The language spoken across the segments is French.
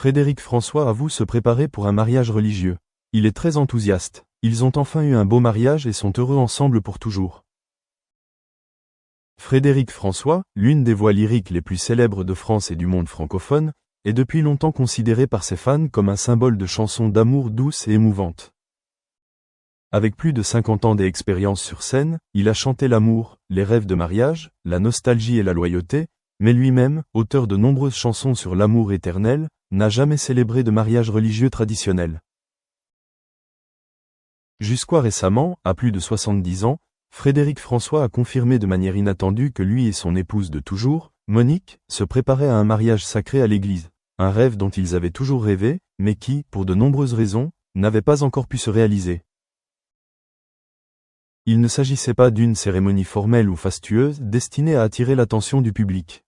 Frédéric François avoue se préparer pour un mariage religieux. Il est très enthousiaste. Ils ont enfin eu un beau mariage et sont heureux ensemble pour toujours. Frédéric François, l'une des voix lyriques les plus célèbres de France et du monde francophone, est depuis longtemps considéré par ses fans comme un symbole de chansons d'amour douces et émouvantes. Avec plus de 50 ans d'expérience sur scène, il a chanté l'amour, les rêves de mariage, la nostalgie et la loyauté, mais lui-même, auteur de nombreuses chansons sur l'amour éternel, n'a jamais célébré de mariage religieux traditionnel. Jusqu'à récemment, à plus de 70 ans, Frédéric François a confirmé de manière inattendue que lui et son épouse de toujours, Monique, se préparaient à un mariage sacré à l'église, un rêve dont ils avaient toujours rêvé, mais qui, pour de nombreuses raisons, n'avait pas encore pu se réaliser. Il ne s'agissait pas d'une cérémonie formelle ou fastueuse destinée à attirer l'attention du public.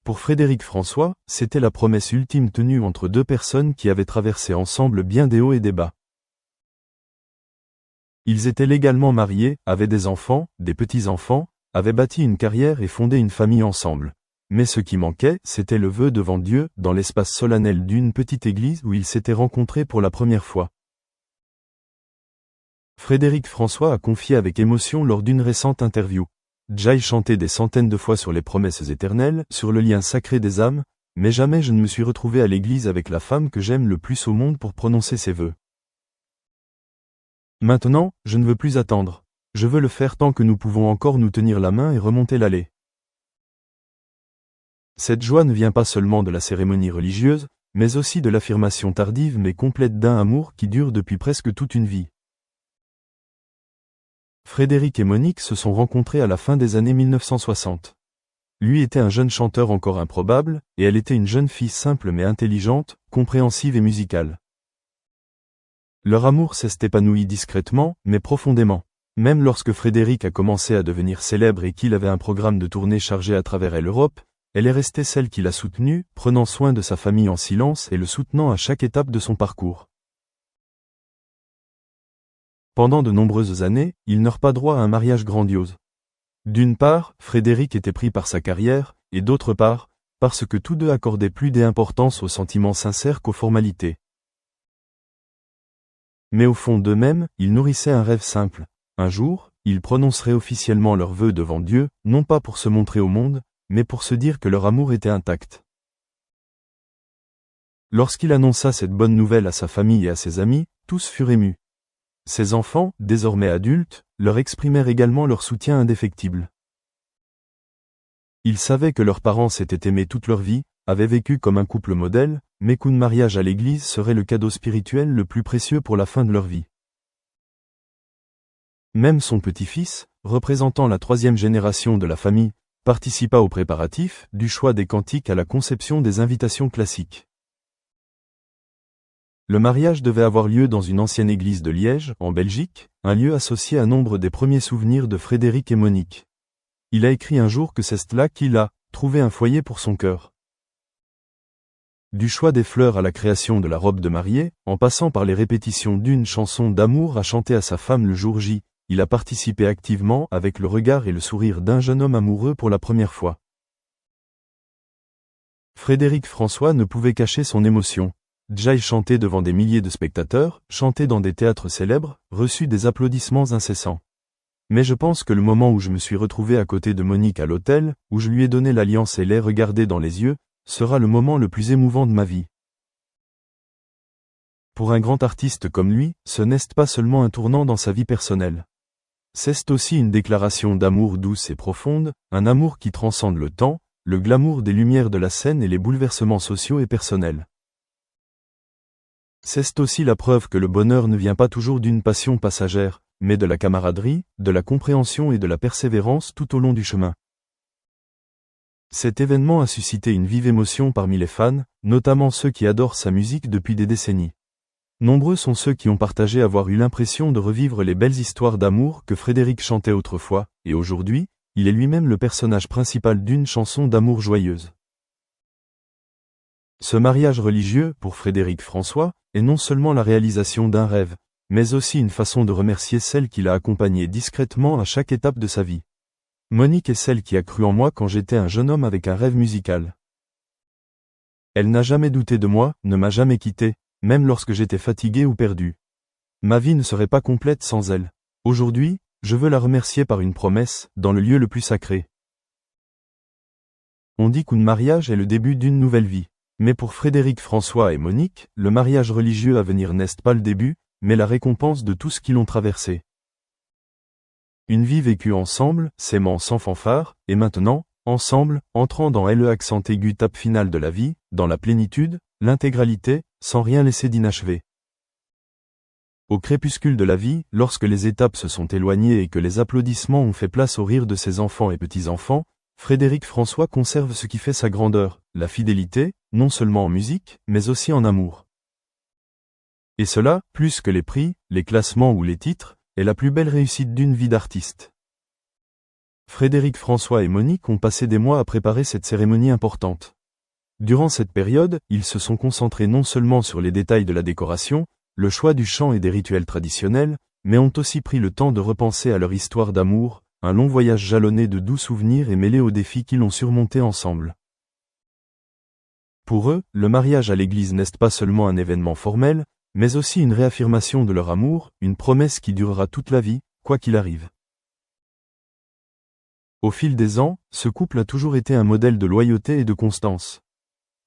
Pour Frédéric François, c'était la promesse ultime tenue entre deux personnes qui avaient traversé ensemble bien des hauts et des bas. Ils étaient légalement mariés, avaient des enfants, des petits-enfants, avaient bâti une carrière et fondé une famille ensemble. Mais ce qui manquait, c'était le vœu devant Dieu, dans l'espace solennel d'une petite église où ils s'étaient rencontrés pour la première fois. Frédéric François a confié avec émotion lors d'une récente interview. J'ai chanté des centaines de fois sur les promesses éternelles, sur le lien sacré des âmes, mais jamais je ne me suis retrouvé à l'église avec la femme que j'aime le plus au monde pour prononcer ces vœux. Maintenant, je ne veux plus attendre. Je veux le faire tant que nous pouvons encore nous tenir la main et remonter l'allée. Cette joie ne vient pas seulement de la cérémonie religieuse, mais aussi de l'affirmation tardive mais complète d'un amour qui dure depuis presque toute une vie. Frédéric et Monique se sont rencontrés à la fin des années 1960. Lui était un jeune chanteur encore improbable, et elle était une jeune fille simple mais intelligente, compréhensive et musicale. Leur amour s'est épanoui discrètement, mais profondément. Même lorsque Frédéric a commencé à devenir célèbre et qu'il avait un programme de tournée chargé à travers l'Europe, elle est restée celle qui l'a soutenu, prenant soin de sa famille en silence et le soutenant à chaque étape de son parcours. Pendant de nombreuses années, ils n'eurent pas droit à un mariage grandiose. D'une part, Frédéric était pris par sa carrière, et d'autre part, parce que tous deux accordaient plus d'importance aux sentiments sincères qu'aux formalités. Mais au fond d'eux-mêmes, ils nourrissaient un rêve simple. Un jour, ils prononceraient officiellement leurs vœux devant Dieu, non pas pour se montrer au monde, mais pour se dire que leur amour était intact. Lorsqu'il annonça cette bonne nouvelle à sa famille et à ses amis, tous furent émus. Ses enfants, désormais adultes, leur exprimèrent également leur soutien indéfectible. Ils savaient que leurs parents s'étaient aimés toute leur vie, avaient vécu comme un couple modèle, mais qu'un mariage à l'église serait le cadeau spirituel le plus précieux pour la fin de leur vie. Même son petit-fils, représentant la 3e génération de la famille, participa aux préparatifs, du choix des cantiques à la conception des invitations classiques. Le mariage devait avoir lieu dans une ancienne église de Liège, en Belgique, un lieu associé à nombre des premiers souvenirs de Frédéric et Monique. Il a écrit un jour que c'est là qu'il a trouvé un foyer pour son cœur. Du choix des fleurs à la création de la robe de mariée, en passant par les répétitions d'une chanson d'amour à chanter à sa femme le jour J, il a participé activement avec le regard et le sourire d'un jeune homme amoureux pour la première fois. Frédéric François ne pouvait cacher son émotion. J'ai chanté devant des milliers de spectateurs, chanté dans des théâtres célèbres, reçu des applaudissements incessants. Mais je pense que le moment où je me suis retrouvé à côté de Monique à l'hôtel, où je lui ai donné l'alliance et l'ai regardé dans les yeux, sera le moment le plus émouvant de ma vie. Pour un grand artiste comme lui, ce n'est pas seulement un tournant dans sa vie personnelle. C'est aussi une déclaration d'amour douce et profonde, un amour qui transcende le temps, le glamour des lumières de la scène et les bouleversements sociaux et personnels. C'est aussi la preuve que le bonheur ne vient pas toujours d'une passion passagère, mais de la camaraderie, de la compréhension et de la persévérance tout au long du chemin. Cet événement a suscité une vive émotion parmi les fans, notamment ceux qui adorent sa musique depuis des décennies. Nombreux sont ceux qui ont partagé avoir eu l'impression de revivre les belles histoires d'amour que Frédéric chantait autrefois, et aujourd'hui, il est lui-même le personnage principal d'une chanson d'amour joyeuse. Ce mariage religieux, pour Frédéric François, est non seulement la réalisation d'un rêve, mais aussi une façon de remercier celle qui l'a accompagné discrètement à chaque étape de sa vie. Monique est celle qui a cru en moi quand j'étais un jeune homme avec un rêve musical. Elle n'a jamais douté de moi, ne m'a jamais quitté, même lorsque j'étais fatigué ou perdu. Ma vie ne serait pas complète sans elle. Aujourd'hui, je veux la remercier par une promesse, dans le lieu le plus sacré. On dit qu'un mariage est le début d'une nouvelle vie. Mais pour Frédéric François et Monique, le mariage religieux à venir n'est pas le début, mais la récompense de tout ce qu'ils ont traversé. Une vie vécue ensemble, s'aimant sans fanfare, et maintenant, ensemble, entrant dans le accent aigu tape finale de la vie, dans la plénitude, l'intégralité, sans rien laisser d'inachevé. Au crépuscule de la vie, lorsque les étapes se sont éloignées et que les applaudissements ont fait place aux rires de ses enfants et petits-enfants, Frédéric François conserve ce qui fait sa grandeur, la fidélité, non seulement en musique, mais aussi en amour. Et cela, plus que les prix, les classements ou les titres, est la plus belle réussite d'une vie d'artiste. Frédéric François et Monique ont passé des mois à préparer cette cérémonie importante. Durant cette période, ils se sont concentrés non seulement sur les détails de la décoration, le choix du chant et des rituels traditionnels, mais ont aussi pris le temps de repenser à leur histoire d'amour, un long voyage jalonné de doux souvenirs et mêlé aux défis qu'ils ont surmontés ensemble. Pour eux, le mariage à l'église n'est pas seulement un événement formel, mais aussi une réaffirmation de leur amour, une promesse qui durera toute la vie, quoi qu'il arrive. Au fil des ans, ce couple a toujours été un modèle de loyauté et de constance.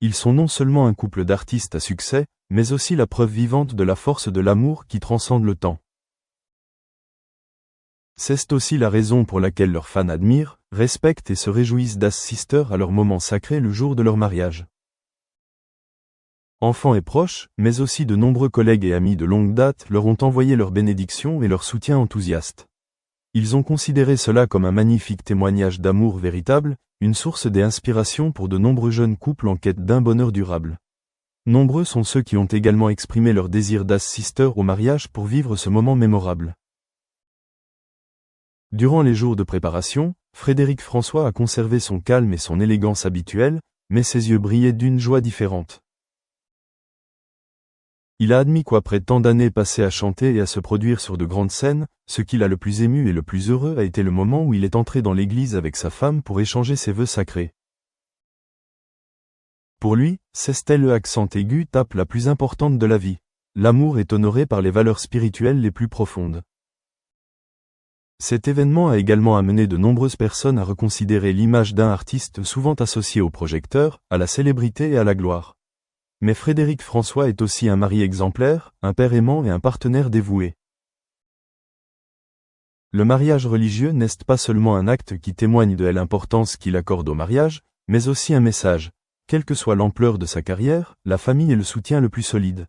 Ils sont non seulement un couple d'artistes à succès, mais aussi la preuve vivante de la force de l'amour qui transcende le temps. C'est aussi la raison pour laquelle leurs fans admirent, respectent et se réjouissent d'As Sister à leur moment sacré le jour de leur mariage. Enfants et proches, mais aussi de nombreux collègues et amis de longue date leur ont envoyé leur bénédiction et leur soutien enthousiaste. Ils ont considéré cela comme un magnifique témoignage d'amour véritable, une source d'inspiration pour de nombreux jeunes couples en quête d'un bonheur durable. Nombreux sont ceux qui ont également exprimé leur désir d'As Sister au mariage pour vivre ce moment mémorable. Durant les jours de préparation, Frédéric François a conservé son calme et son élégance habituelle, mais ses yeux brillaient d'une joie différente. Il a admis qu'après tant d'années passées à chanter et à se produire sur de grandes scènes, ce qui l'a le plus ému et le plus heureux a été le moment où il est entré dans l'église avec sa femme pour échanger ses vœux sacrés. Pour lui, c'est le accent aigu tape la plus importante de la vie. L'amour est honoré par les valeurs spirituelles les plus profondes. Cet événement a également amené de nombreuses personnes à reconsidérer l'image d'un artiste souvent associé au projecteur, à la célébrité et à la gloire. Mais Frédéric François est aussi un mari exemplaire, un père aimant et un partenaire dévoué. Le mariage religieux n'est pas seulement un acte qui témoigne de l'importance qu'il accorde au mariage, mais aussi un message. Quelle que soit l'ampleur de sa carrière, la famille est le soutien le plus solide.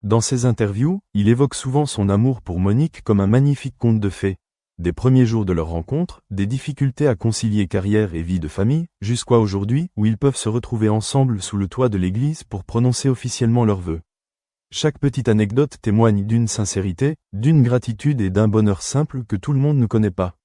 Dans ses interviews, il évoque souvent son amour pour Monique comme un magnifique conte de fées. Des premiers jours de leur rencontre, des difficultés à concilier carrière et vie de famille, jusqu'à aujourd'hui où ils peuvent se retrouver ensemble sous le toit de l'église pour prononcer officiellement leurs vœux. Chaque petite anecdote témoigne d'une sincérité, d'une gratitude et d'un bonheur simple que tout le monde ne connaît pas.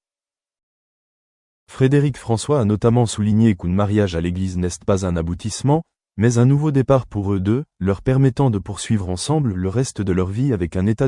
Frédéric François a notamment souligné qu'un mariage à l'église n'est pas un aboutissement, mais un nouveau départ pour eux deux, leur permettant de poursuivre ensemble le reste de leur vie avec un état